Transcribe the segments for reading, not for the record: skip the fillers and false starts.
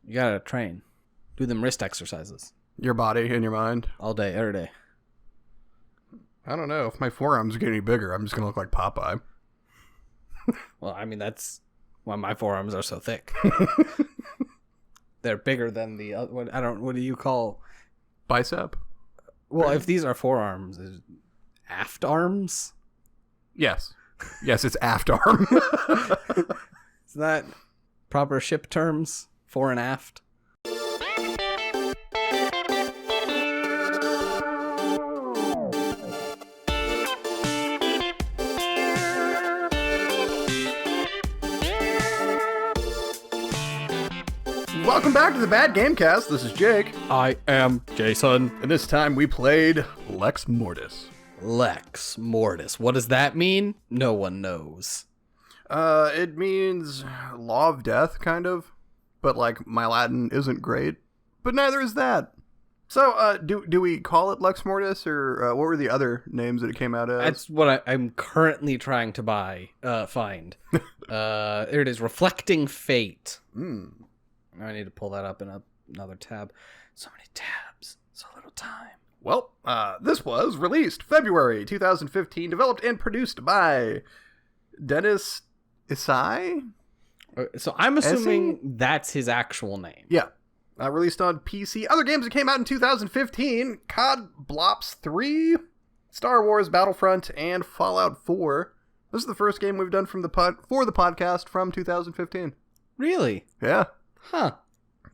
You gotta train. Do them wrist exercises. Your body and your mind. All day, every day. I don't know. If my forearms get any bigger, I'm just going to look like Popeye. Well, I mean, that's why my forearms are so thick. They're bigger than the other one. What do you call? Bicep? Well, if these are forearms, is aft arms? Yes. Yes, it's aft arm. Is that proper ship terms? Fore and aft? Welcome back to the Bad Gamecast. This is Jake. I am Jason. And this time we played Lex Mortis. Lex Mortis. What does that mean? No one knows. It means law of death, kind of. But, like, my Latin isn't great. But neither is that. So, do we call it Lex Mortis, or what were the other names that it came out as? That's what I'm currently trying to find. There it is, Reflecting Fate. I need to pull that up in another tab. So many tabs, so little time. Well, this was released February 2015, developed and produced by Dennis Isai? So I'm assuming that's his actual name. Yeah. Released on PC. Other games that came out in 2015, COD Blops 3, Star Wars Battlefront, and Fallout 4. This is the first game we've done for the podcast from 2015. Really? Yeah. Huh.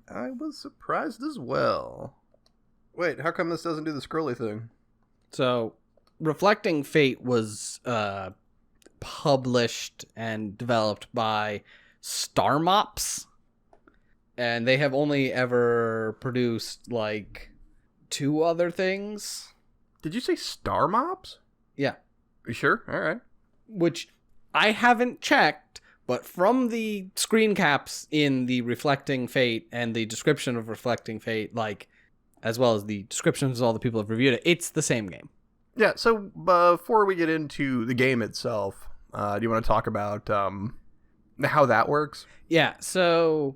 I was surprised as well. Wait, how come this doesn't do the scrolly thing? So, Reflecting Fate was published and developed by Star Mops, and they have only ever produced, like, 2 other things. Did you say Star Mops? Yeah. Are you sure? All right. Which I haven't checked, but from the screen caps in the Reflecting Fate and the description of Reflecting Fate, like, as well as the descriptions of all the people who have reviewed it, it's the same game. Yeah, so before we get into the game itself, do you want to talk about how that works? Yeah, so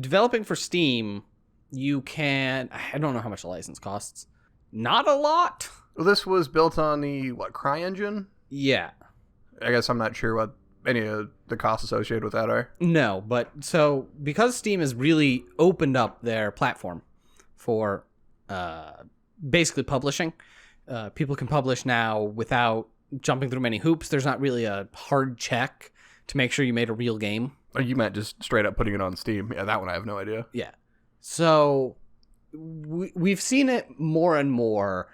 developing for Steam, you can... I don't know how much a license costs. Not a lot. Well, this was built on the, CryEngine? Yeah. I guess I'm not sure what any of the costs associated with that are. No, but so because Steam has really opened up their platform for basically publishing, people can publish now without jumping through many hoops. There's not really a hard check to make sure you made a real game. Oh, you meant just straight up putting it on Steam. Yeah, that one I have no idea. Yeah. So we've seen it more and more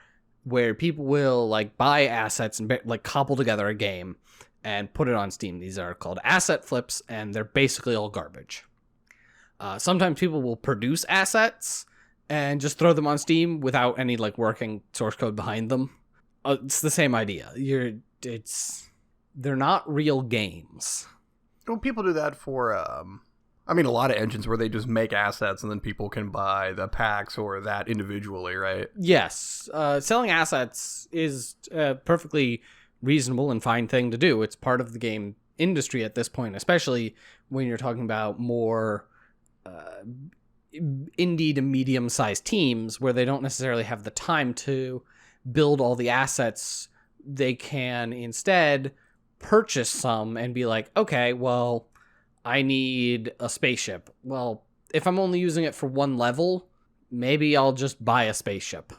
where people will like buy assets and like cobble together a game and put it on Steam. These are called asset flips, and they're basically all garbage. Sometimes people will produce assets and just throw them on Steam without any like working source code behind them. It's the same idea. They're not real games. Well, people do that for, a lot of engines where they just make assets and then people can buy the packs or that individually, right? Yes. Selling assets is perfectly reasonable and fine thing to do. It's part of the game industry at this point, especially when you're talking about more indie to medium-sized teams where they don't necessarily have the time to build all the assets. They can instead purchase some and be like, okay, well, I need a spaceship. Well, if I'm only using it for one level, maybe I'll just buy a spaceship,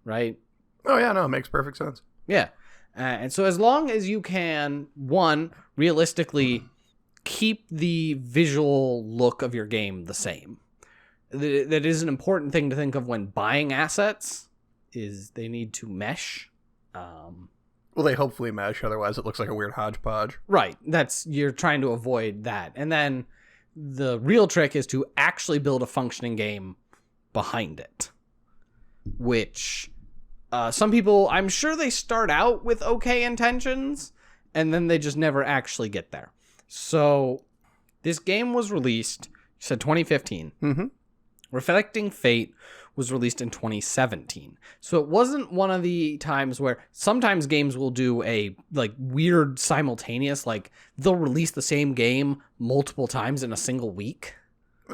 right? Oh, yeah, no, it makes perfect sense. Yeah. And so as long as you can, one, realistically keep the visual look of your game the same. That is an important thing to think of when buying assets, is they need to mesh. Well, they hopefully mesh, otherwise it looks like a weird hodgepodge. Right. You're trying to avoid that. And then the real trick is to actually build a functioning game behind it. Which some people, I'm sure they start out with okay intentions, and then they just never actually get there. So this game was released, you said 2015. Mm-hmm. Reflecting Fate was released in 2017. So it wasn't one of the times where sometimes games will do a like weird simultaneous, like they'll release the same game multiple times in a single week.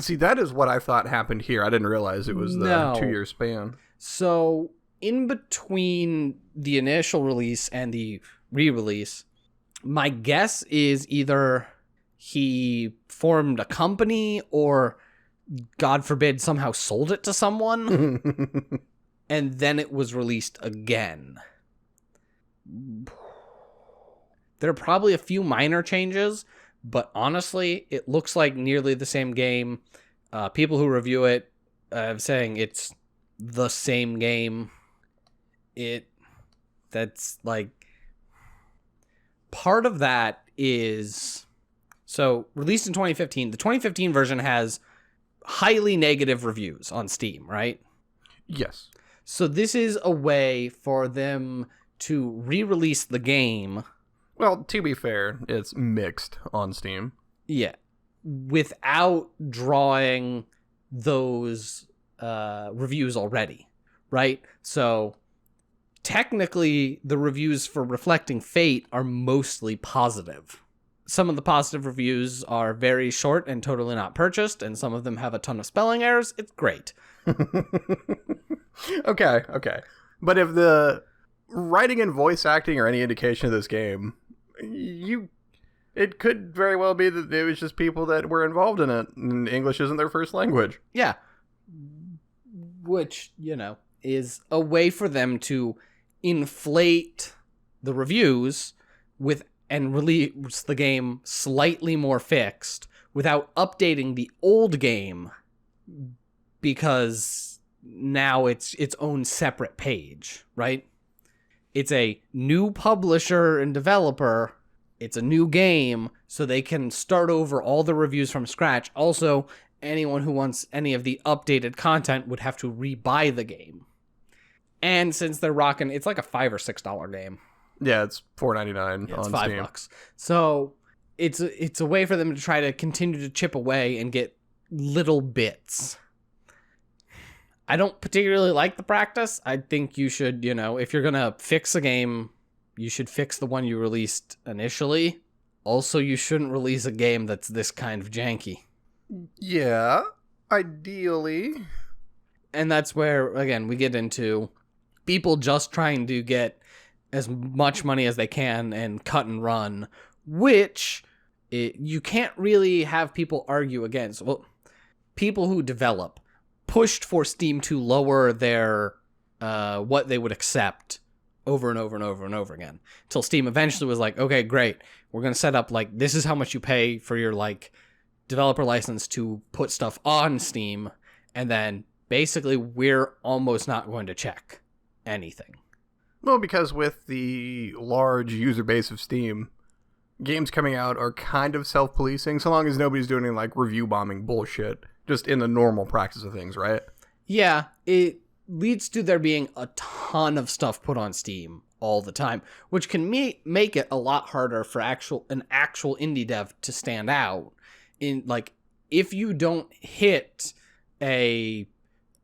See, that is what I thought happened here. I didn't realize it was the No. 2-year span. So, in between the initial release and the re-release, my guess is either he formed a company or, God forbid, somehow sold it to someone, and then it was released again. There are probably a few minor changes, but honestly, it looks like nearly the same game. People who review it saying it's the same game. That's like, part of that is, so released in 2015. The 2015 version has highly negative reviews on Steam, right? Yes. So this is a way for them to re-release the game. Well, to be fair, it's mixed on Steam. Yeah. Without drawing those reviews already, right? So technically, the reviews for Reflecting Fate are mostly positive. Some of the positive reviews are very short and totally not purchased, and some of them have a ton of spelling errors. It's great. Okay. But if the writing and voice acting are any indication of this game, it could very well be that it was just people that were involved in it, and English isn't their first language. Yeah. Which, is a way for them to inflate the reviews and release the game slightly more fixed without updating the old game, because now it's its own separate page, right? It's a new publisher and developer. It's a new game, so they can start over all the reviews from scratch. Also, anyone who wants any of the updated content would have to re-buy the game. And since they're rocking, it's like a $5 or $6 game. Yeah, it's $4.99 It's on $5. Steam. So it's a way for them to try to continue to chip away and get little bits. I don't particularly like the practice. I think you should, if you're going to fix a game, you should fix the one you released initially. Also, you shouldn't release a game that's this kind of janky. Yeah, ideally. And that's where, again, we get into people just trying to get as much money as they can and cut and run, which you can't really have people argue against. Well, people who develop pushed for Steam to lower their what they would accept over and over and over and over again, until Steam eventually was like, okay, great, we're going to set up, like, this is how much you pay for your, like, developer license to put stuff on Steam, and then basically we're almost not going to check anything. Well, because with the large user base of Steam, games coming out are kind of self-policing, so long as nobody's doing any, like, review bombing bullshit, just in the normal practice of things, right? Yeah, it leads to there being a ton of stuff put on Steam all the time, which can make it a lot harder for an actual indie dev to stand out. In, like, if you don't hit a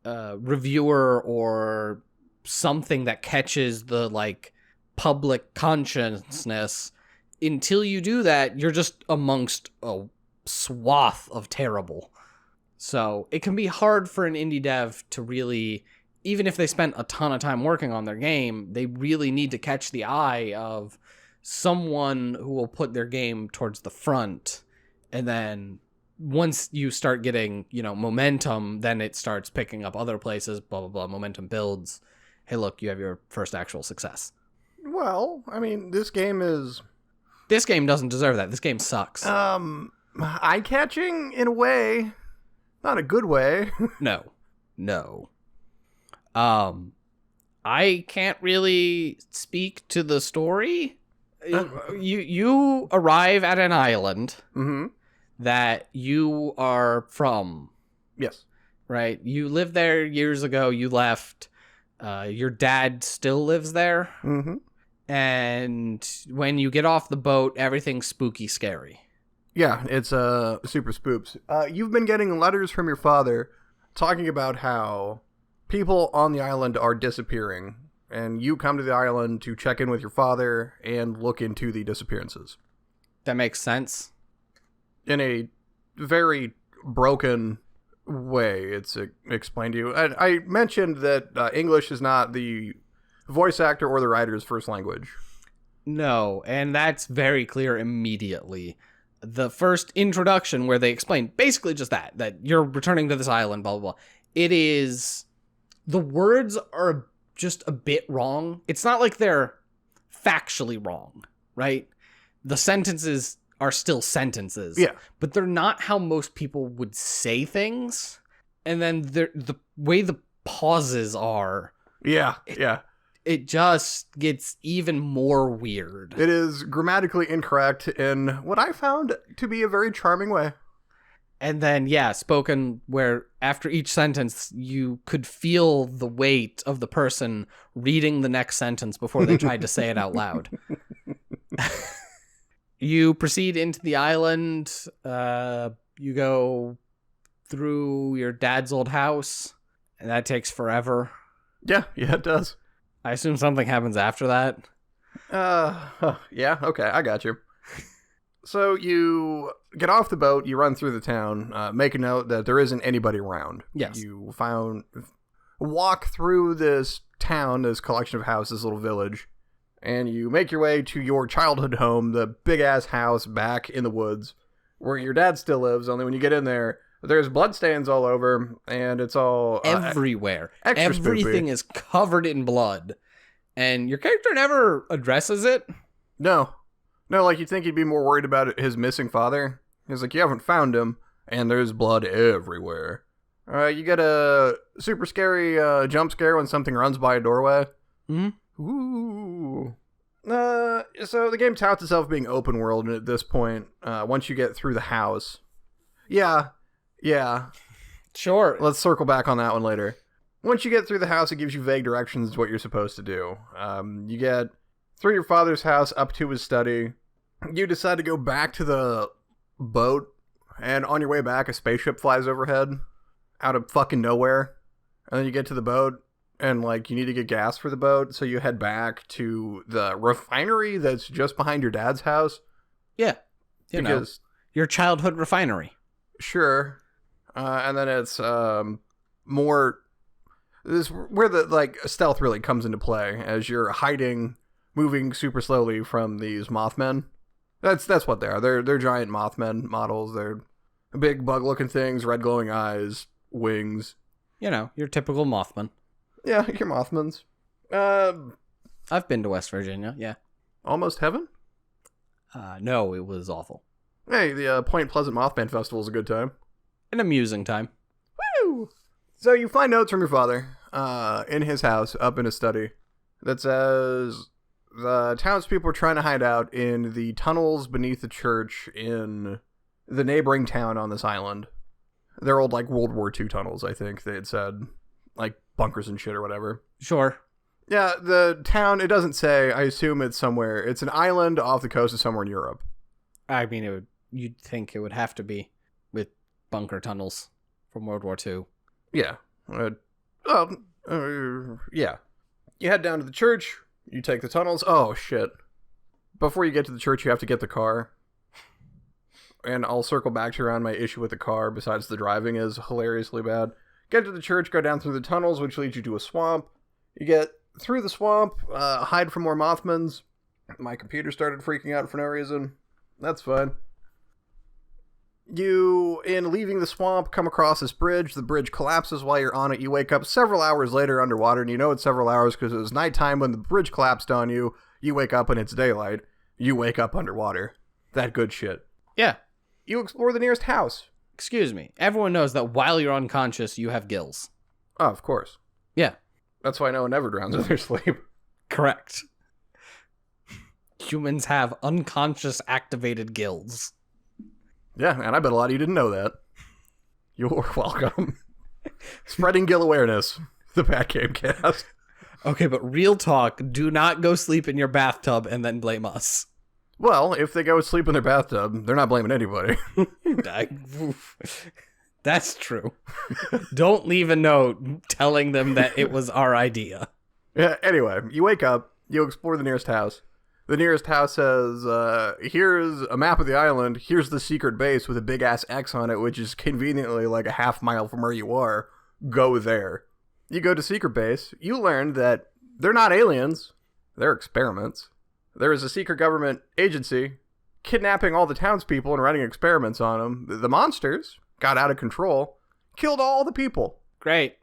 reviewer or something that catches the, like, public consciousness, until you do that, you're just amongst a swath of terrible. So it can be hard for an indie dev to really, even if they spent a ton of time working on their game, they really need to catch the eye of someone who will put their game towards the front. And then once you start getting, momentum, then it starts picking up other places, blah, blah, blah, momentum builds. Hey, look, you have your first actual success. Well, I mean, this game doesn't deserve that. This game sucks. Eye-catching in a way. Not a good way. No. I can't really speak to the story. You arrive at an island that you are from. Yes. Right? You lived there years ago. You left. Your dad still lives there. Mm-hmm. And when you get off the boat, everything's spooky scary. Yeah, it's super spoops. You've been getting letters from your father talking about how people on the island are disappearing, and you come to the island to check in with your father and look into the disappearances. That makes sense. In a very broken way it's explained to you. I mentioned that English is not the voice actor or the writer's first language. No, and that's very clear immediately. The first introduction where they explain basically just that you're returning to this island, blah, blah, blah. It is... The words are just a bit wrong. It's not like they're factually wrong, right? The sentences are still sentences. Yeah. But they're not how most people would say things. And then the way the pauses are... Yeah. It just gets even more weird. It is grammatically incorrect in what I found to be a very charming way. And then, spoken where after each sentence, you could feel the weight of the person reading the next sentence before they tried to say it out loud. You proceed into the island. You go through your dad's old house, and that takes forever. Yeah, it does. I assume something happens after that. Yeah, okay, I got you. So you get off the boat, you run through the town, make a note that there isn't anybody around. Yes. You walk through this town, this collection of houses, little village, and you make your way to your childhood home, the big-ass house back in the woods, where your dad still lives, only when you get in there, there's bloodstains all over, and it's all... everywhere. Extra Everything spoopy. is covered in blood. And your character never addresses it. No, like you'd think he'd be more worried about his missing father. He's like, you haven't found him, and there's blood everywhere. You get a super scary jump scare when something runs by a doorway. Mm-hmm. Ooh. So the game touts itself being open world, and at this point, once you get through the house... Yeah. Sure. Let's circle back on that one later. Once you get through the house, it gives you vague directions to what you're supposed to do. You get through your father's house up to his study. You decide to go back to the boat, and on your way back, a spaceship flies overhead out of fucking nowhere. And then you get to the boat, and you need to get gas for the boat, so you head back to the refinery that's just behind your dad's house. Yeah. Your childhood refinery. Sure. And then it's more... This where the stealth really comes into play, as you're hiding, moving super slowly from these Mothmen. That's what they are. They're giant Mothman models. They're big bug-looking things, red glowing eyes, wings. Your typical Mothman. Yeah, your Mothmans. I've been to West Virginia, yeah. Almost Heaven? No, it was awful. Hey, the Point Pleasant Mothman Festival is a good time. An amusing time. Woo! So you find notes from your father in his house, up in his study, that says the townspeople are trying to hide out in the tunnels beneath the church in the neighboring town on this island. They're old, World War II tunnels, I think they had said. Bunkers and shit or whatever. Sure. Yeah, the town, it doesn't say. I assume it's somewhere. It's an island off the coast of somewhere in Europe. I mean, you'd think it would have to be with bunker tunnels from World War II. Yeah. Yeah. You head down to the church. You take the tunnels. Oh, shit. Before you get to the church, you have to get the car. And I'll circle back to around my issue with the car, besides the driving is hilariously bad. Get to the church, go down through the tunnels, which leads you to a swamp. You get through the swamp, hide from more Mothmans. My computer started freaking out for no reason. That's fine. You, in leaving the swamp, come across this bridge. The bridge collapses while you're on it. You wake up several hours later underwater, and you know it's several hours because it was nighttime when the bridge collapsed on you. You wake up and it's daylight. You wake up underwater. That good shit. Yeah. You explore the nearest house. Excuse me. Everyone knows that while you're unconscious, you have gills. Oh, of course. Yeah. That's why no one ever drowns in their sleep. Correct. Humans have unconscious activated gills. Yeah, and I bet a lot of you didn't know that. You're welcome. Spreading gill awareness. The Pat Game Cast. Okay, but real talk, do not go sleep in your bathtub and then blame us. Well, if they go sleep in their bathtub, they're not blaming anybody. That's true. Don't leave a note telling them that it was our idea. Yeah, anyway, you wake up, you explore the nearest house. The nearest house says, here's a map of the island. Here's the secret base with a big-ass X on it, which is conveniently like a half mile from where you are. Go there. You go to secret base. You learn that they're not aliens. They're experiments. There is a secret government agency kidnapping all the townspeople and running experiments on them. The monsters got out of control, killed all the people. Great.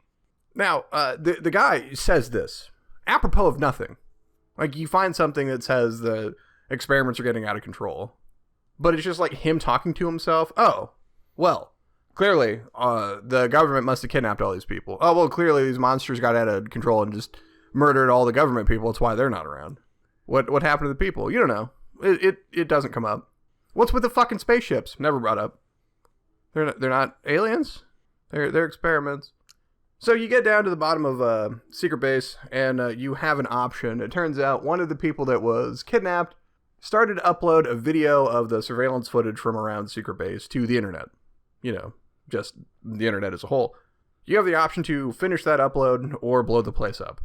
Now, the guy says this, apropos of nothing. Like, you find something that says the experiments are getting out of control. But it's just like him talking to himself. Oh, well, clearly, the government must have kidnapped all these people. Oh, well, clearly these monsters got out of control and just murdered all the government people. That's why they're not around. What happened to the people? You don't know. It doesn't come up. What's with the fucking spaceships? Never brought up. They're not aliens? They're experiments. So you get down to the bottom of secret base, and you have an option. It turns out one of the people that was kidnapped started to upload a video of the surveillance footage from around secret base to the internet. You know, just the internet as a whole. You have the option to finish that upload or blow the place up.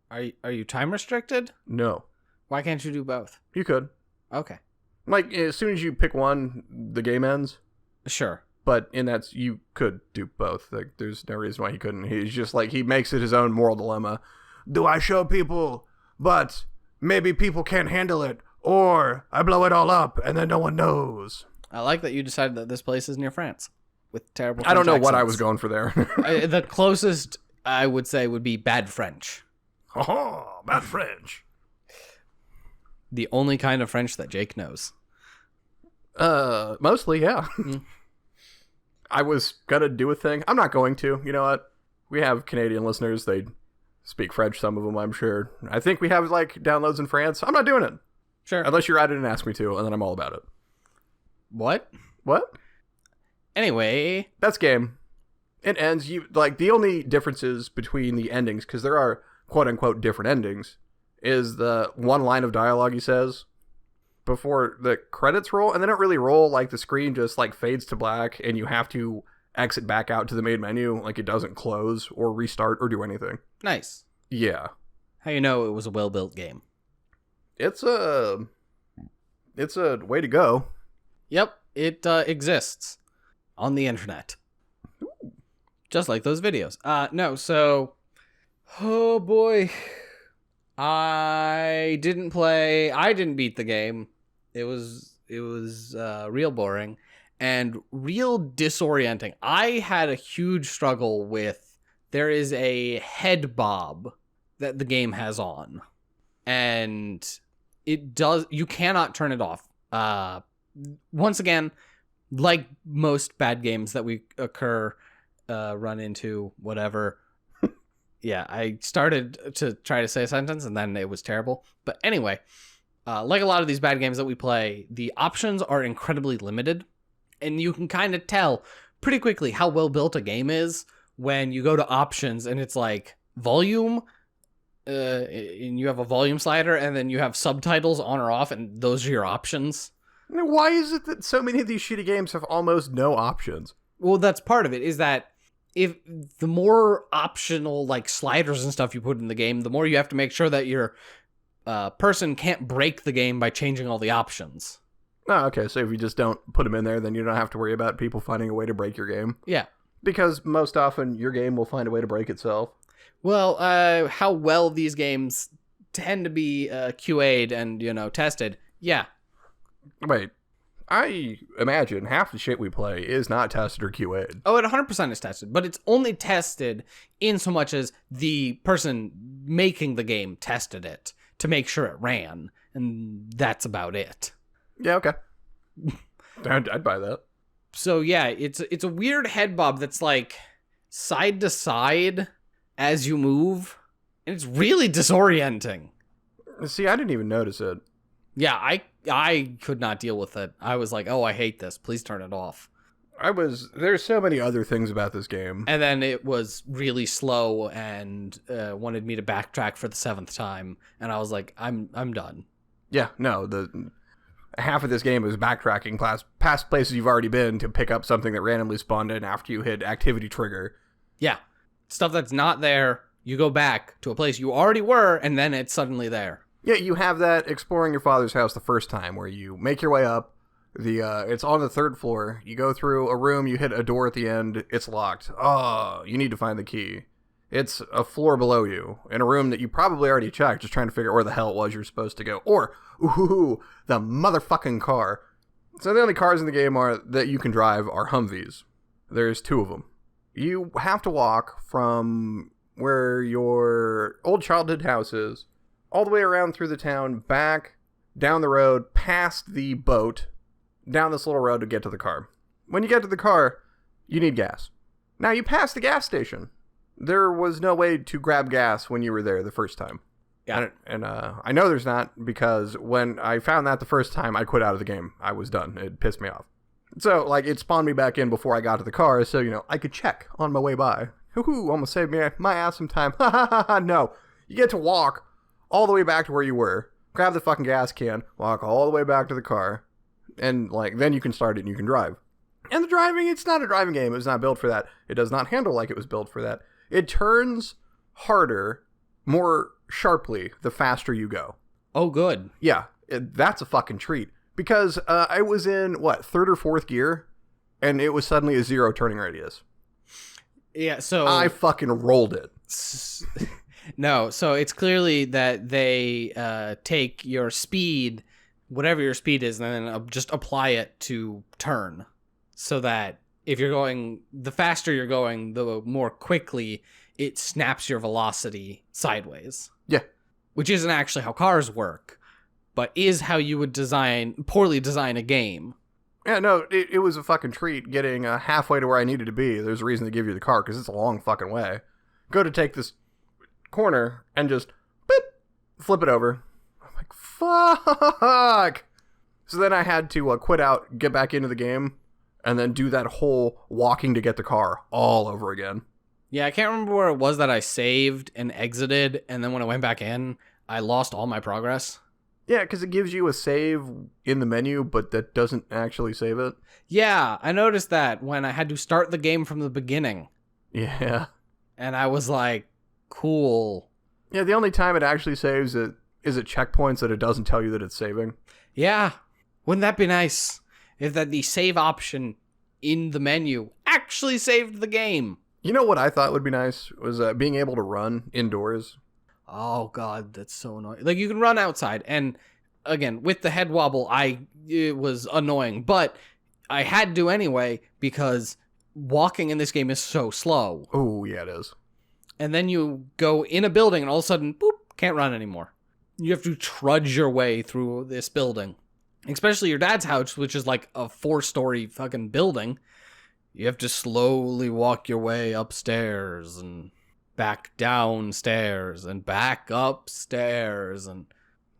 Are you time restricted? No. Why can't you do both? You could. Okay. Like, as soon as you pick one, the game ends. Sure. But in that, you could do both. Like, there's no reason why he couldn't. He's just like, he makes it his own moral dilemma. Do I show people, but maybe people can't handle it, or I blow it all up and then no one knows? I like that you decided that this place is near France with terrible French I don't know what I accents. was going for there. The closest I would say would be bad French. Oh, bad French. The only kind of French that Jake knows. Mostly, yeah. I was gonna do a thing. I'm not going to. You know what? We have Canadian listeners. They speak French, some of them, I'm sure. I think we have, like, downloads in France. I'm not doing it. Sure. Unless you write it and ask me to, and then I'm all about it. What? What? Anyway. That's game. It ends. You like, the only differences between the endings, because there are quote-unquote different endings, is the one line of dialogue he says before the credits roll, and they don't really roll. Like, the screen just, like, fades to black, and you have to exit back out to the main menu. Like, it doesn't close or restart or do anything. Nice. Yeah. How you know it was a well-built game? It's a way to go. Yep, it exists on the internet. Ooh. Just like those videos. No, so... Oh, boy. I didn't beat the game. It was real boring and real disorienting. I had a huge struggle with, there is a head bob that the game has on, and you cannot turn it off. Once again, like most bad games that we run into, whatever. Yeah, I started to try to say a sentence and then it was terrible. But anyway, like a lot of these bad games that we play, the options are incredibly limited. And you can kind of tell pretty quickly how well built a game is when you go to options and it's like volume, and you have a volume slider, and then you have subtitles on or off, and those are your options. Why is it that so many of these shitty games have almost no options? Well, that's part of it, is that if the more optional, like, sliders and stuff you put in the game, the more you have to make sure that your person can't break the game by changing all the options. Oh, okay. So if you just don't put them in there, then you don't have to worry about people finding a way to break your game. Yeah. Because most often your game will find a way to break itself. Well, how well these games tend to be QA'd and, tested. Yeah. Wait. I imagine half the shit we play is not tested or QA'd. Oh, it 100% is tested, but it's only tested in so much as the person making the game tested it to make sure it ran, and that's about it. Yeah, okay. I'd buy that. So yeah, it's a weird head bob that's like side to side as you move, and it's really disorienting. See, I didn't even notice it. Yeah, I could not deal with it. I was like, oh, I hate this. Please turn it off. There's so many other things about this game. And then it was really slow and wanted me to backtrack for the 7th time. And I was like, I'm done. Yeah, no, the half of this game is backtracking past places you've already been to pick up something that randomly spawned in after you hit activity trigger. Yeah. Stuff that's not there, you go back to a place you already were, and then it's suddenly there. Yeah, you have that exploring your father's house the first time where you make your way up. It's on the 3rd floor. You go through a room, you hit a door at the end, it's locked. Oh, you need to find the key. It's a floor below you in a room that you probably already checked, just trying to figure out where the hell it was you're supposed to go. Or, ooh, the motherfucking car. So the only cars in the game that you can drive are Humvees. There's 2 of them. You have to walk from where your old childhood house is, all the way around through the town, back, down the road, past the boat, down this little road to get to the car. When you get to the car, you need gas. Now, you pass the gas station. There was no way to grab gas when you were there the first time. Yeah. And I know there's not, because when I found that the first time, I quit out of the game. I was done. It pissed me off. So, like, it spawned me back in before I got to the car, so, I could check on my way by. Hoo-hoo, almost saved me my ass some time. Ha ha ha ha, no. You get to walk all the way back to where you were, grab the fucking gas can, walk all the way back to the car, and, then you can start it and you can drive. And the driving, it's not a driving game. It was not built for that. It does not handle like it was built for that. It turns harder, more sharply, the faster you go. Oh, good. Yeah, that's a fucking treat. Because I was in, 3rd or 4th gear, and it was suddenly a 0 turning radius. Yeah, so... I fucking rolled it. No, so it's clearly that they take your speed, whatever your speed is, and then just apply it to turn. So that if you're going, the faster you're going, the more quickly it snaps your velocity sideways. Yeah. Which isn't actually how cars work, but is how you would poorly design a game. Yeah, no, it was a fucking treat getting halfway to where I needed to be. There's a reason to give you the car, because it's a long fucking way. Go to take this corner and just boop, flip it over. I'm like, fuck. So then I had to quit out, get back into the game, and then do that whole walking to get the car all over again. Yeah, I can't remember where it was that I saved and exited, and then when I went back in, I lost all my progress. Yeah, because it gives you a save in the menu, but that doesn't actually save it. Yeah, I noticed that when I had to start the game from the beginning. Yeah. And I was like, cool. Yeah, the only time it actually saves it is at checkpoints that it doesn't tell you that it's saving. Yeah. Wouldn't that be nice if that the save option in the menu actually saved the game? You know what I thought would be nice was being able to run indoors. Oh god, that's so annoying. Like, you can run outside, and again, with the head wobble, it was annoying, but I had to anyway because walking in this game is so slow. Oh, yeah, it is. And then you go in a building and all of a sudden, boop, can't run anymore. You have to trudge your way through this building. Especially your dad's house, which is like a 4-story fucking building. You have to slowly walk your way upstairs and back downstairs and back upstairs and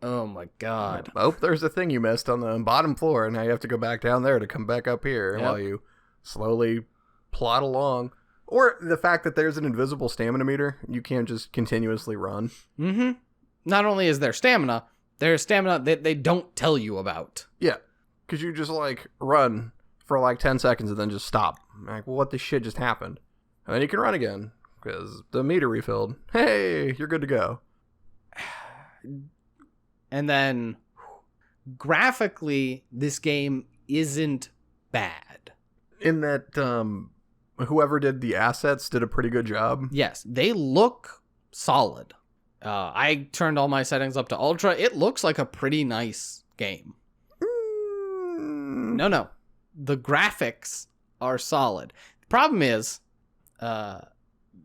oh my god. Oh, there's a thing you missed on the bottom floor, and now you have to go back down there to come back up here while you slowly plod along. Or the fact that there's an invisible stamina meter. You can't just continuously run. Mm-hmm. Not only is there stamina, there's stamina that they don't tell you about. Yeah, because you just run for 10 seconds and then just stop. Like, well, what the shit just happened? And then you can run again. Because the meter refilled. Hey, you're good to go. And then, graphically, this game isn't bad. In that, whoever did the assets did a pretty good job. Yes, they look solid. I turned all my settings up to Ultra. It looks like a pretty nice game. No. The graphics are solid. The problem is,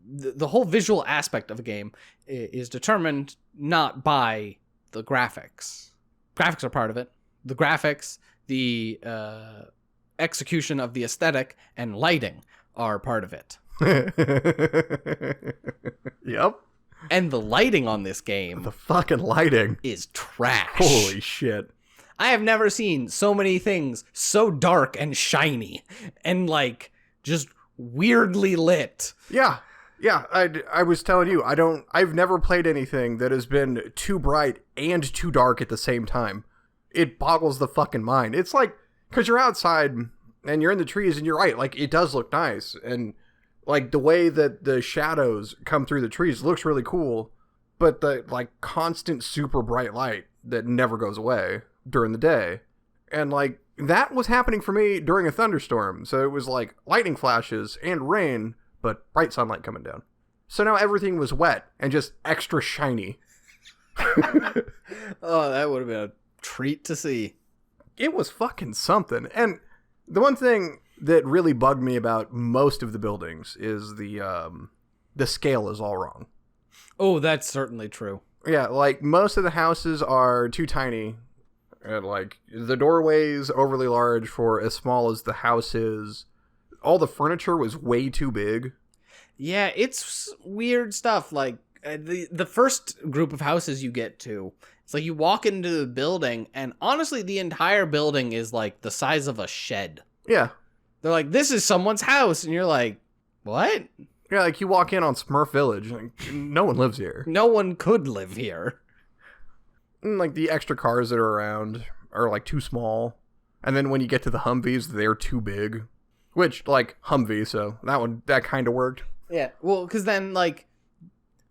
the whole visual aspect of a game is determined not by the graphics. Graphics are part of it. The graphics, the execution of the aesthetic, and lighting are part of it. Yep. And the lighting on this game... The fucking lighting. ...is trash. Holy shit. I have never seen so many things so dark and shiny and, just weirdly lit. Yeah. Yeah, I was telling you, I've never played anything that has been too bright and too dark at the same time. It boggles the fucking mind. It's because you're outside and you're in the trees and you're right, it does look nice. And, the way that the shadows come through the trees looks really cool. but the like constant super bright light that never goes away during the day. And like that was happening for me during a thunderstorm. So it was like lightning flashes and rain, but bright sunlight coming down. So now everything was wet and just extra shiny. Oh, that would have been a treat to see. It was fucking something. And the one thing that really bugged me about most of the buildings is the scale is all wrong. Oh, that's certainly true. Yeah, like most of the houses are too tiny. And like the doorway's overly large for as small as the house is. All the furniture was way too big. Yeah, it's weird stuff. Like the first group of houses you get to, it's like you walk into the building, and honestly, the entire building is like the size of a shed. Yeah. They're like, this is someone's house, and you're like, what? Yeah, like you walk in on Smurf Village, like, no one lives here. No one could live here. And like the extra cars that are around are like too small. And then when you get to the Humvees, they're too big. Which, like, Humvee, so that kind of worked. Yeah, well, because then, like,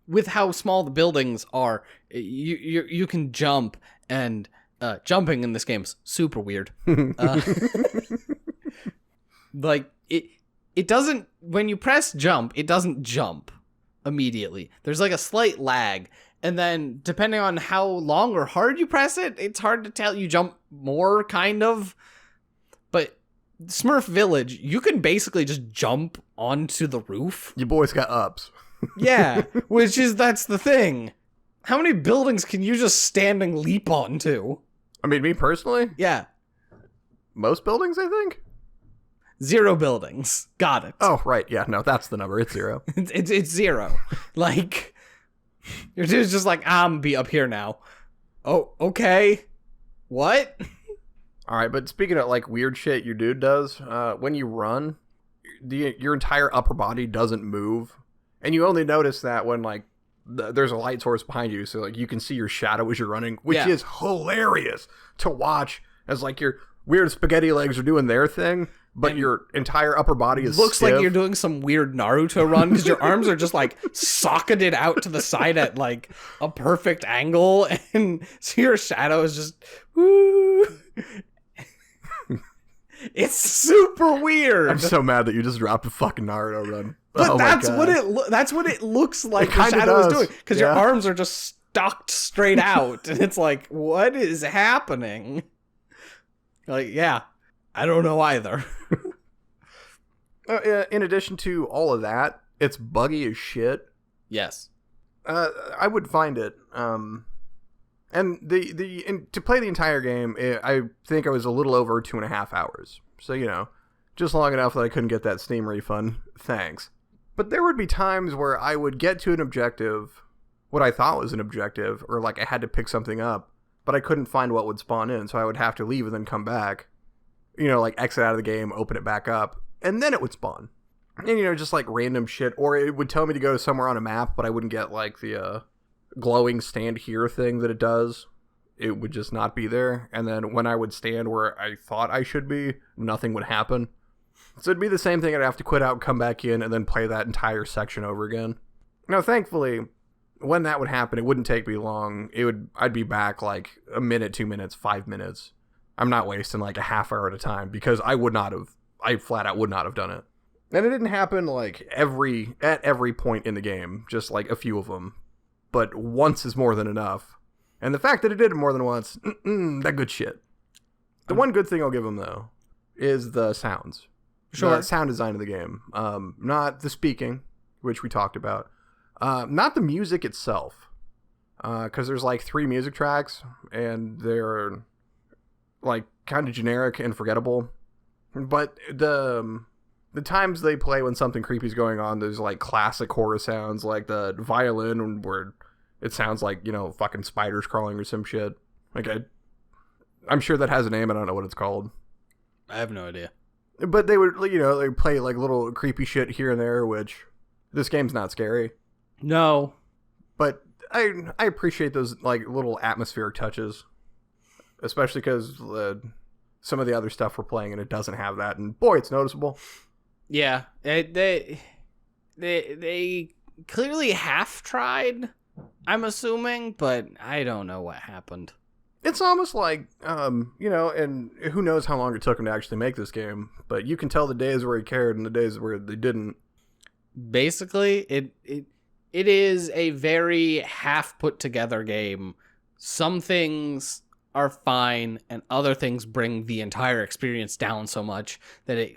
with how small the buildings are, you can jump, and jumping in this game is super weird. Like, it doesn't, when you press jump, it doesn't jump immediately. There's, like, a slight lag, and then, depending on how long or hard you press it, it's hard to tell. You jump more, kind of, but Smurf Village, you can basically just jump onto the roof. You boys got ups. Yeah, that's the thing. How many buildings can you just standing leap onto? I mean, me personally, Yeah, most buildings, I think. 0 buildings. Got it. Oh, right. Yeah, no, that's the number. It's 0. It's 0. Like, your dude's just like, I'm be up here now. Oh, okay. What? All right, but speaking of like weird shit your dude does, when you run, your entire upper body doesn't move, and you only notice that when like there's a light source behind you, so like you can see your shadow as you're running, which is hilarious to watch as like your weird spaghetti legs are doing their thing, but and your entire upper body is looks stiff. Like you're doing some weird Naruto run because your arms are just like socketed out to the side at like a perfect angle, and so your shadow is just woo. It's super weird. I'm so mad that you just dropped a fucking Naruto run. But that's what it looks like the shadow is doing, because your arms are just stocked straight out, and it's like, what is happening? Like, yeah, I don't know either. In addition to all of that, it's buggy as shit. Yes. I would find it. And to play the entire game, I think I was a little over 2.5 hours. So, you know, just long enough that I couldn't get that Steam refund. Thanks. But there would be times where I would get to an objective, what I thought was an objective, or like I had to pick something up, but I couldn't find what would spawn in, so I would have to leave and then come back. You know, like exit out of the game, open it back up, and then it would spawn. And, you know, just like random shit, or it would tell me to go to somewhere on a map, but I wouldn't get like the glowing stand here thing that it does. It would just not be there. And then when I would stand where I thought I should be, nothing would happen. So it'd be the same thing. I'd have to quit out, come back in, and then play that entire section over again. Now, thankfully, when that would happen, it wouldn't take me long. I'd be back like a minute, 2 minutes, 5 minutes. I'm not wasting like a half hour at a time, because I flat out would not have done it. And it didn't happen like at every point in the game, just like a few of them. But once is more than enough. And the fact that it did it more than once, that good shit. The one good thing I'll give them, though, is the sounds. Sure. The sound design of the game. Not the speaking, which we talked about. Not the music itself. Because there's like 3 music tracks, and they're like kind of generic and forgettable. But the times they play when something creepy's going on, there's like classic horror sounds, like the violin where it sounds like, you know, fucking spiders crawling or some shit. Like I'm sure that has a name. I don't know what it's called. I have no idea. But they would, you know, they play like little creepy shit here and there, which this game's not scary. No. But I appreciate those like little atmospheric touches, especially because some of the other stuff we're playing and it doesn't have that, and boy, it's noticeable. Yeah, they clearly half tried, I'm assuming, but I don't know what happened. It's almost like, and who knows how long it took him to actually make this game, but you can tell the days where he cared and the days where they didn't. Basically, it is a very half put together game. Some things are fine, and other things bring the entire experience down so much that it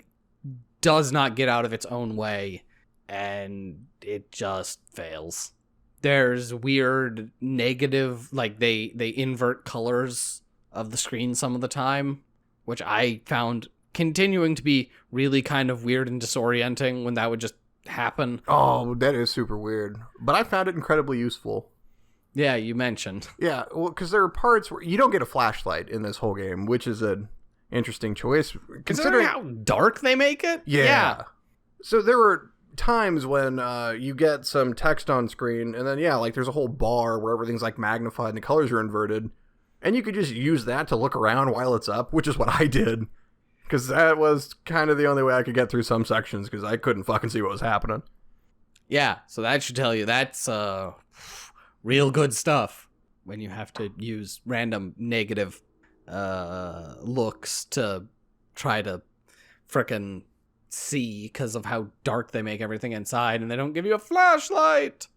does not get out of its own way, and it just fails. There's weird negative, like they invert colors of the screen some of the time, which I found continuing to be really kind of weird and disorienting when that would just happen. Oh, that is super weird. But I found it incredibly useful. Yeah, you mentioned. Yeah, well, because there are parts where you don't get a flashlight in this whole game, which is an interesting choice. Considering how dark they make it? Yeah. So there were times when you get some text on screen, and then, like there's a whole bar where everything's like magnified and the colors are inverted, and you could just use that to look around while it's up, which is what I did. Because that was kind of the only way I could get through some sections, because I couldn't fucking see what was happening. Yeah, so that should tell you that's real good stuff when you have to use random negative looks to try to frickin' see because of how dark they make everything inside, and they don't give you a flashlight.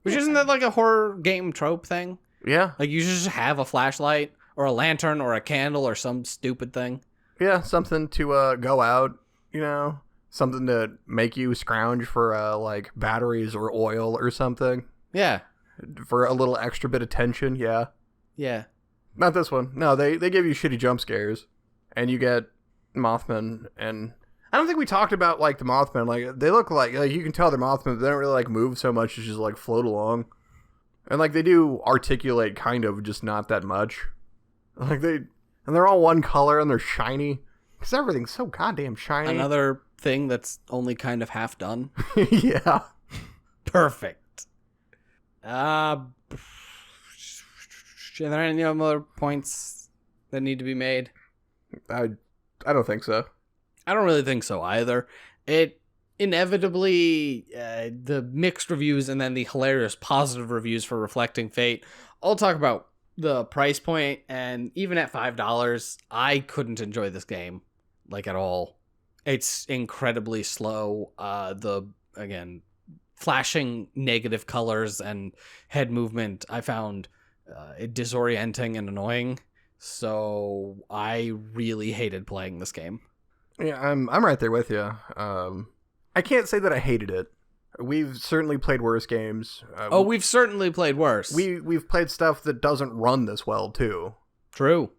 Which isn't that like a horror game trope thing? Yeah. Like you should just have a flashlight or a lantern or a candle or some stupid thing. Yeah, something to go out, something to make you scrounge for like batteries or oil or something. Yeah. For a little extra bit of tension, yeah. Yeah. Not this one. No, they give you shitty jump scares, and you get Mothman, and I don't think we talked about like the Mothman. Like they look like you can tell they're Mothman, but they don't really like move so much as just like float along, and like they do articulate kind of, just not that much. Like they're all one color and they're shiny because everything's so goddamn shiny. Another thing that's only kind of half done. Yeah. Perfect. Are there any other points that need to be made? I don't think so. I don't really think so either. It inevitably, the mixed reviews and then the hilarious positive reviews for Reflecting Fate all talk about the price point, and even at $5, I couldn't enjoy this game, like, at all. It's incredibly slow. Again, flashing negative colors and head movement, I found it disorienting and annoying, so I really hated playing this game. Yeah, I'm right there with you. I can't say that I hated it. We've certainly played worse games. We've certainly played worse. We've played stuff that doesn't run this well too. True.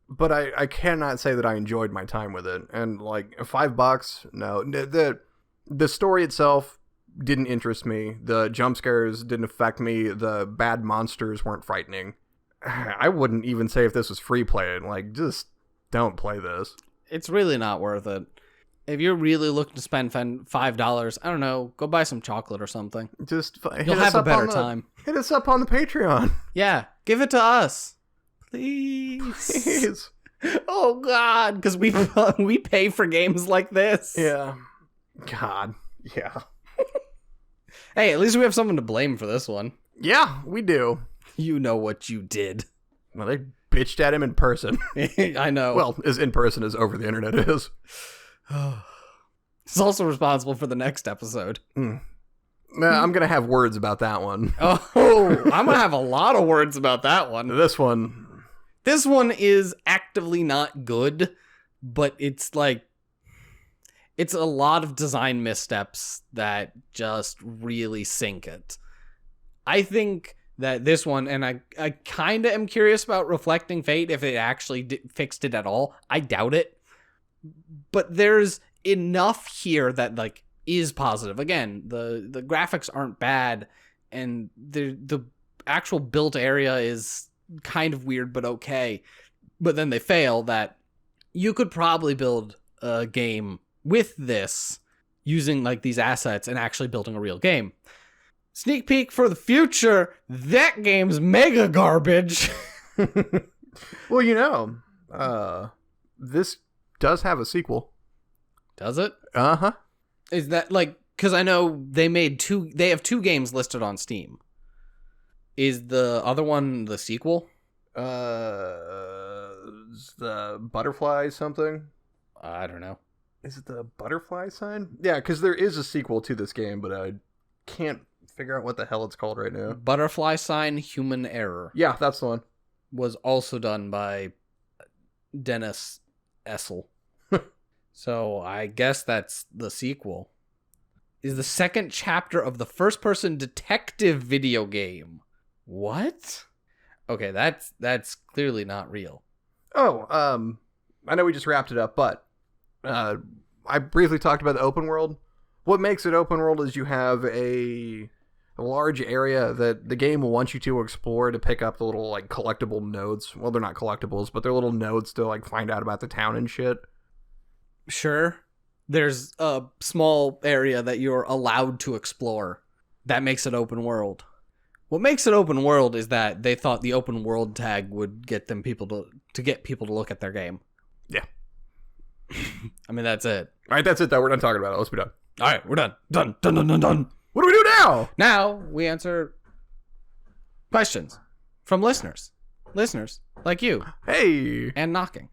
But I cannot say that I enjoyed my time with it. And like $5, no. The story itself didn't interest me. The jump scares didn't affect me. The bad monsters weren't frightening. I wouldn't even say if this was free play. Like, just don't play this. It's really not worth it. If you're really looking to spend $5, I don't know, go buy some chocolate or something. Just you'll have a better time. Hit us up on the Patreon. Yeah, give it to us, please. Please. Oh God, because we pay for games like this. Yeah. God. Yeah. Hey, at least we have someone to blame for this one. Yeah, we do. You know what you did. Well, they bitched at him in person. I know. Well, as in person as over the internet is. He's also responsible for the next episode. I'm going to have words about that one. Oh, I'm going to have a lot of words about that one. This one is actively not good, but it's like, it's a lot of design missteps that just really sink it. I think that this one, and I kind of am curious about Reflecting Fate, if it actually fixed it at all. I doubt it. But there's enough here that like is positive. Again, the graphics aren't bad, and the actual built area is kind of weird but okay. But then they fail that you could probably build a game with this using like these assets and actually building a real game. Sneak peek for the future, that game's mega garbage. Well, this does have a sequel. Does it? Uh-huh. Is that like, because I know they have two games listed on Steam. Is the other one the sequel? Is the butterfly something? I don't know. Is it the butterfly sign? Yeah, because there is a sequel to this game, but I can't figure out what the hell it's called right now. Butterfly Sign Human Error Yeah, that's the one. was also done by Dennis Essel. So I guess that's the sequel. Is the second chapter of the first-person detective video game. What? Okay, that's clearly not real. Oh, I know we just wrapped it up, but I briefly talked about the open world. What makes it open world is you have a large area that the game will want you to explore to pick up the little like collectible nodes. Well, they're not collectibles, but they're little nodes to like find out about the town and shit. Sure. There's a small area that you're allowed to explore. That makes it open world. What makes it open world is that they thought the open world tag would get them to get people to look at their game. Yeah. I mean, that's it. All right, that's it though. We're done talking about it. Let's be done. All right, we're done. Done. What do we do now? Now we answer questions from listeners. Listeners like you Hey. and knocking.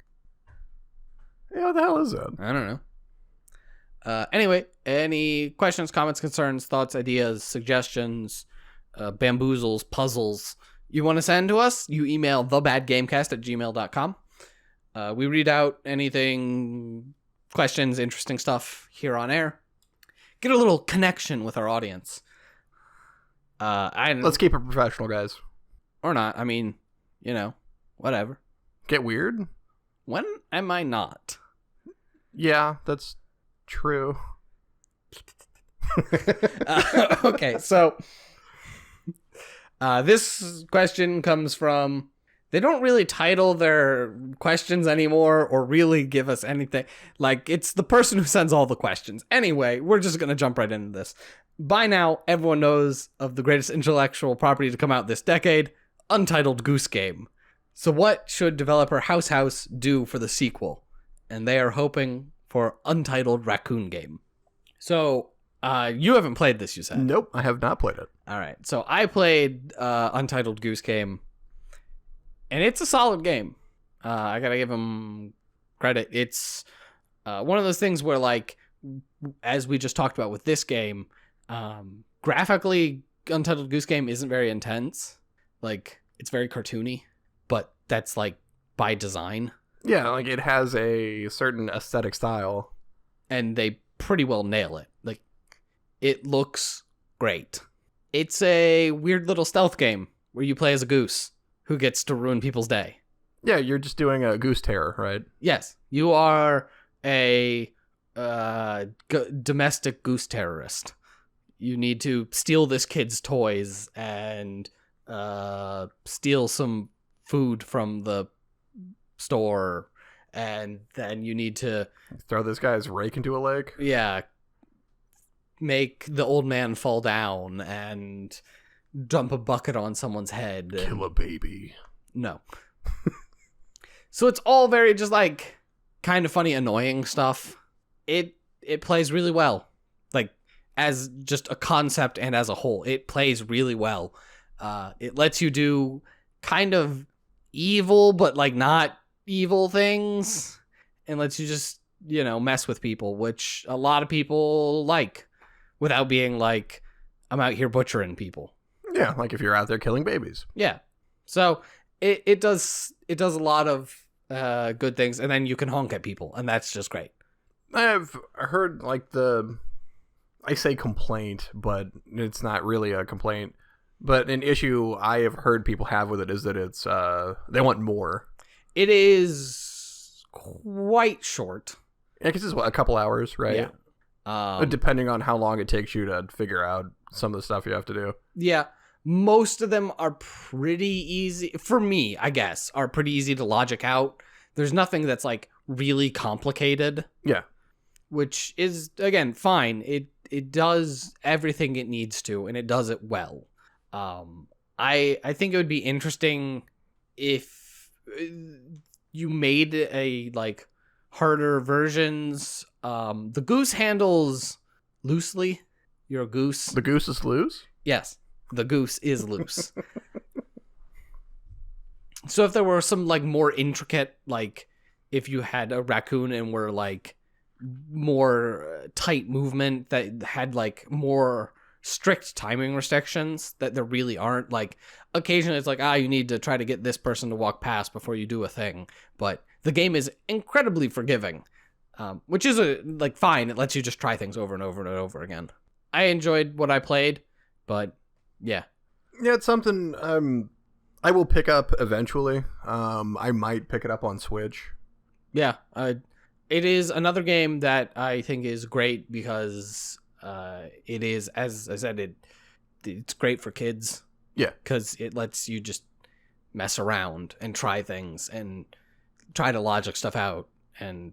Yeah, what the hell is that? I don't know. Anyway, any questions, comments, concerns, thoughts, ideas, suggestions, bamboozles, puzzles you want to send to us, you email thebadgamecast@gmail.com. We read out anything, questions, interesting stuff here on air. Get a little connection with our audience. Let's keep it professional, guys. Or not. I mean, whatever. Get weird? When am I not? Yeah, that's true. Okay, so this question comes from... They don't really title their questions anymore or really give us anything. Like, it's the person who sends all the questions. Anyway, we're just going to jump right into this. By now, everyone knows of the greatest intellectual property to come out this decade, Untitled Goose Game. So what should developer House do for the sequel? And they are hoping for Untitled Raccoon Game. So, you haven't played this, you said? Nope, I have not played it. All right, so I played Untitled Goose Game, and it's a solid game. I gotta give them credit. It's one of those things where, like, as we just talked about with this game, graphically, Untitled Goose Game isn't very intense. Like, it's very cartoony, but that's, like, by design. Yeah, like, it has a certain aesthetic style. And they pretty well nail it. Like, it looks great. It's a weird little stealth game where you play as a goose who gets to ruin people's day. Yeah, you're just doing a goose terror, right? Yes, you are a domestic goose terrorist. You need to steal this kid's toys and steal some food from the store, and then you need to throw this guy's rake into a lake. Yeah, make the old man fall down and dump a bucket on someone's head. Kill a baby. No. So it's all very just like kind of funny, annoying stuff. It plays really well. Like, as just a concept and as a whole, it plays really well. It lets you do kind of evil, but like not evil things, and lets you just, mess with people, which a lot of people like, without being like, I'm out here butchering people. Yeah, like if you're out there killing babies. Yeah. So it does a lot of good things, and then you can honk at people, and that's just great. I've heard like I say complaint, but it's not really a complaint. But an issue I have heard people have with it is that it's they want more. It is quite short. Yeah, because it's a couple hours, right? Yeah. Depending on how long it takes you to figure out some of the stuff you have to do. Yeah. Most of them are pretty easy, for me, I guess, are pretty easy to logic out. There's nothing that's like really complicated. Yeah. Which is, again, fine. It does everything it needs to, and it does it well. I think it would be interesting if you made a like harder versions. The goose handles loosely. You're a goose. The goose is loose? Yes, the goose is loose. So if there were some like more intricate, like if you had a raccoon and were like more tight movement that had like more strict timing restrictions that there really aren't, like occasionally it's like, you need to try to get this person to walk past before you do a thing, but the game is incredibly forgiving, which is like fine. It lets you just try things over and over and over again. I enjoyed what I played, but yeah, it's something I will pick up eventually. I might pick it up on Switch. Yeah, it is another game that I think is great because it is, as I said, it's great for kids. Yeah, because it lets you just mess around and try things and try to logic stuff out, and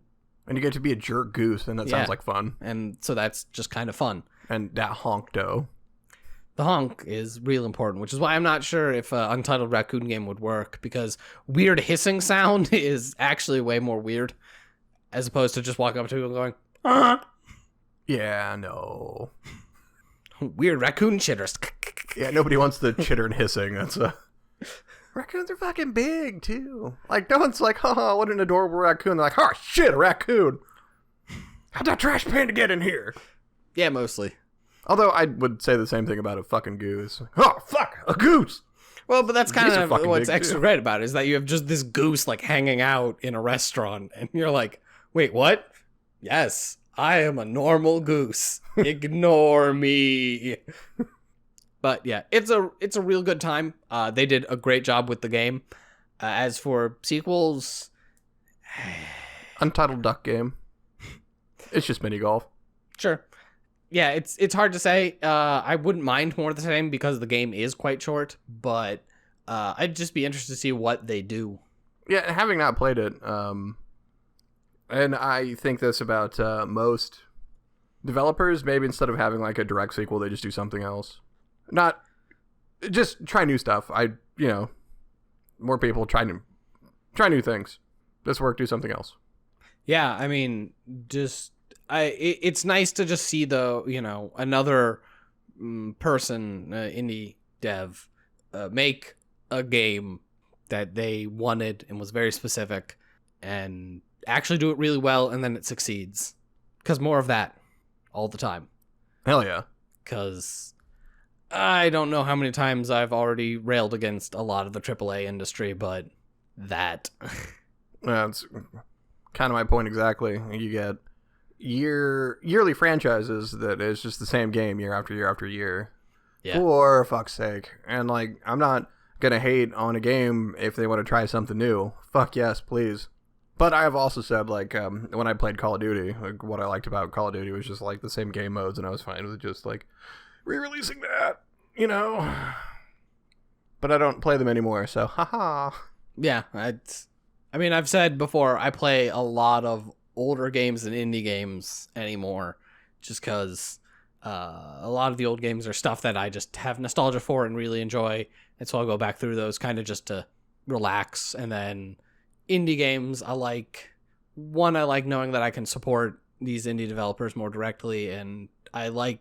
you get to be a jerk goose, and that sounds like fun. And so that's just kind of fun. And that honk dough. The honk is real important, which is why I'm not sure if an Untitled Raccoon game would work, because weird hissing sound is actually way more weird, as opposed to just walking up to people and going, Yeah, no. Weird raccoon chitters. Yeah, nobody wants the chitter and hissing. That's Raccoons are fucking big, too. Like, no one's like, what an adorable raccoon. They're like, oh, shit, a raccoon. How'd that trash panda get in here? Yeah, mostly. Although I would say the same thing about a fucking goose. Oh, fuck, a goose! Well, but that's kind of what's extra too. great about it, is that you have just this goose, like, hanging out in a restaurant, and you're like, wait, what? Yes, I am a normal goose. Ignore me. But yeah, it's a real good time. They did a great job with the game. As for sequels, Untitled Duck Game. It's just mini golf. Sure. Yeah, it's hard to say. I wouldn't mind more of the same because the game is quite short, but I'd just be interested to see what they do. Yeah, having not played it, and I think this about most developers, maybe instead of having like a direct sequel, they just do something else. Not just try new stuff. More people try new things. This work, do something else. Yeah, I mean, it's nice to just see another person, indie dev, make a game that they wanted and was very specific and actually do it really well, and then it succeeds. Because more of that all the time. Hell yeah. Because I don't know how many times I've already railed against a lot of the AAA industry, but that. That's kind of my point exactly. You get yearly franchises that is just the same game year after year after year. Yeah. For fuck's sake. And like, I'm not gonna hate on a game if they want to try something new. Fuck yes, please. But I have also said, like, when I played Call of Duty, like, what I liked about Call of Duty was just like the same game modes, and I was fine with just like re-releasing that, But I don't play them anymore, so haha. Yeah, I mean, I've said before, I play a lot of older games than indie games anymore, just because a lot of the old games are stuff that I just have nostalgia for and really enjoy, and so I'll go back through those kind of just to relax. And then indie games, I like knowing that I can support these indie developers more directly, and I like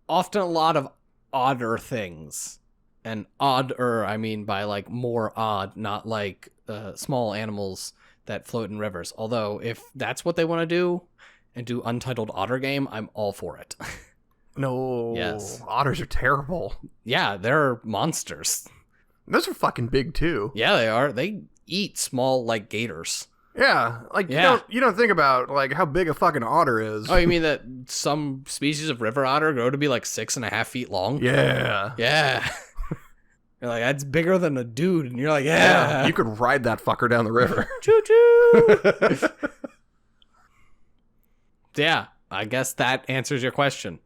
often a lot of odder things. And odder, I mean by like more odd, not like small animals that float in rivers. Although if that's what they want to do and do Untitled Otter Game, I'm all for it. No. Yes. Otters are terrible. Yeah, they're monsters. Those are fucking big too. Yeah, they are. They eat small like gators. Yeah, like Yeah. you don't think about like how big a fucking otter is. Oh, you mean that some species of river otter grow to be like 6.5 feet long? Yeah. Yeah. You're like, that's bigger than a dude. And you're like, yeah. You could ride that fucker down the river. Choo-choo. Yeah, I guess that answers your question.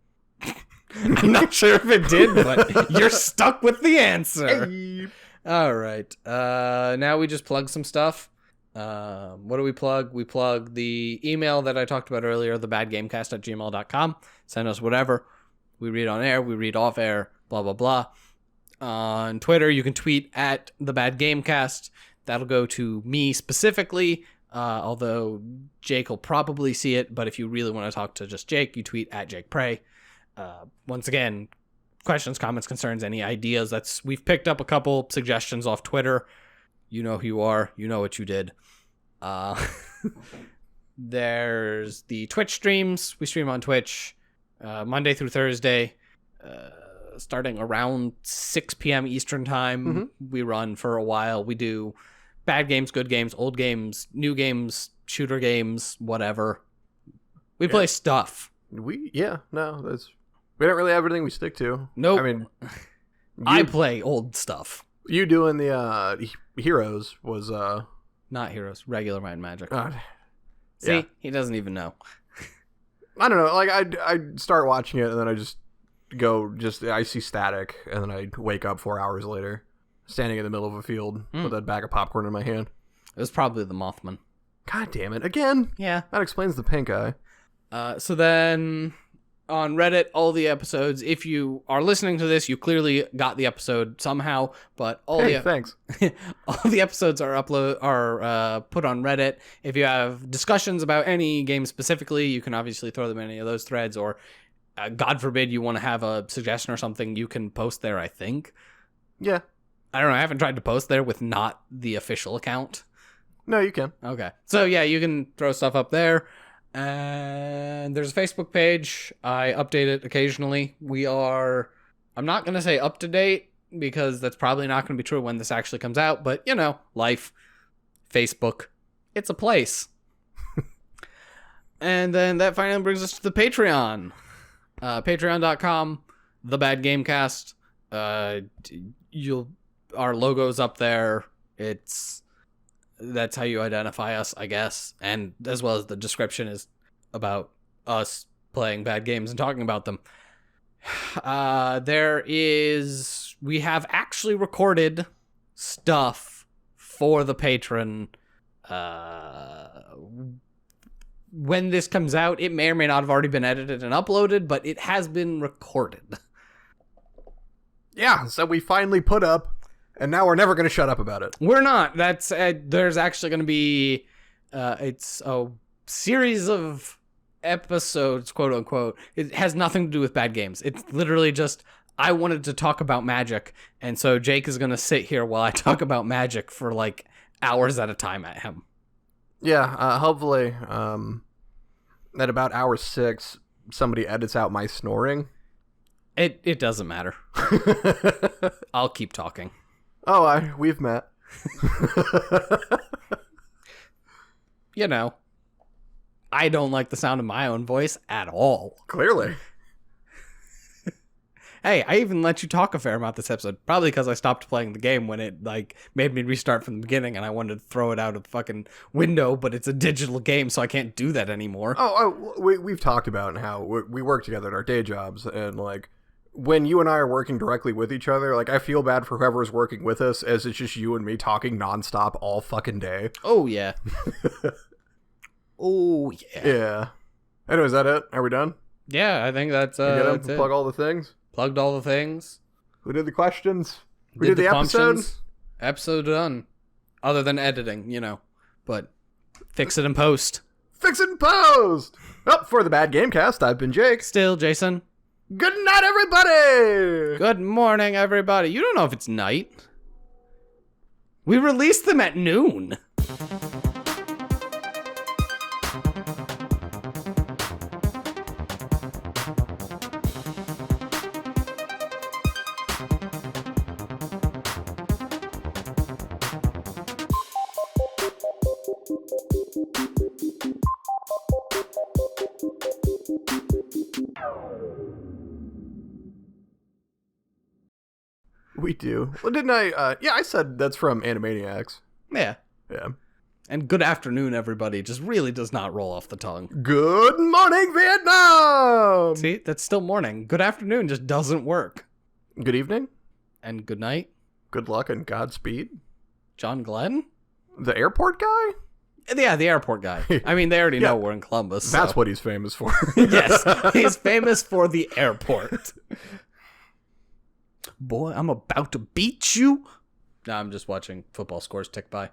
I'm not sure if it did, but you're stuck with the answer. Hey. All right. Now we just plug some stuff. What do we plug? We plug the email that I talked about earlier, thebadgamecast@gmail.com. Send us whatever. We read on air, we read off air, blah, blah, blah. On Twitter, you can tweet at thebadgamecast. That'll go to me specifically, although Jake will probably see it. But if you really want to talk to just Jake, you tweet at Jake Prey. Once again, questions, comments, concerns, any ideas. We've picked up a couple suggestions off Twitter. You know who you are. You know what you did. There's the Twitch streams. We stream on Twitch Monday through Thursday, starting around 6 p.m. Eastern time. Mm-hmm. We run for a while. We do bad games, good games, old games, new games, shooter games, whatever. We play stuff. We don't really have anything we stick to. Nope. I mean, I play old stuff. You doing the Heroes was Not Heroes, regular Might and Magic. See, yeah. he doesn't even know. I don't know. Like I'd start watching it and then I see static and then I wake up 4 hours later, standing in the middle of a field with a bag of popcorn in my hand. It was probably the Mothman. God damn it! Again. Yeah. That explains the pink eye. So then on Reddit, all the episodes, if you are listening to this, you clearly got the episode somehow, but Thanks. all the episodes are put on Reddit. If you have discussions about any game specifically, you can obviously throw them in any of those threads, or God forbid you want to have a suggestion or something, you can post there, I think. Yeah. I don't know, I haven't tried to post there with not the official account. No, you can. Okay. So yeah, you can throw stuff up there. And there's a Facebook page. I update it occasionally. I'm not going to say up to date because that's probably not going to be true when this actually comes out, but life, Facebook, it's a place. And then that finally brings us to the Patreon. Patreon.com, The Bad Gamecast. Our logo's up there. That's how you identify us, I guess. And as well as the description is about us playing bad games and talking about them. We have actually recorded stuff for the patron. When this comes out, it may or may not have already been edited and uploaded, but it has been recorded. Yeah, so we finally put up, and now we're never going to shut up about it. We're not. That's there's actually going to be it's a series of episodes, quote unquote. It has nothing to do with bad games. It's literally just I wanted to talk about Magic, and so Jake is going to sit here while I talk about Magic for like hours at a time at him. Yeah, hopefully at about hour 6 somebody edits out my snoring. It doesn't matter. I'll keep talking. Oh, we've met. I don't like the sound of my own voice at all. Clearly. Hey, I even let you talk a fair amount this episode, probably because I stopped playing the game when it made me restart from the beginning, and I wanted to throw it out of the fucking window, but it's a digital game, so I can't do that anymore. We've talked about how we work together at our day jobs, and when you and I are working directly with each other, I feel bad for whoever's working with us, as it's just you and me talking nonstop all fucking day. Oh, yeah. Oh, yeah. Yeah. Anyway, is that it? Are we done? Yeah, I think that's that's it. Plug all the things? Plugged all the things. We did the questions. We did the episode. Episode done. Other than editing, But fix it in post. Fix it in post! Well, for the Bad Gamecast, I've been Jake. Still, Jason. Good night, everybody! Good morning, everybody. You don't know if it's night. We released them at noon. We do. Well, didn't I? Yeah, I said that's from Animaniacs. Yeah. Yeah. And good afternoon, everybody. Just really does not roll off the tongue. Good morning, Vietnam! See, that's still morning. Good afternoon just doesn't work. Good evening. And good night. Good luck and Godspeed. John Glenn? The airport guy? Yeah, the airport guy. I mean, they already know we're in Columbus. That's what he's famous for. Yes, he's famous for the airport. Boy, I'm about to beat you. No, I'm just watching football scores tick by.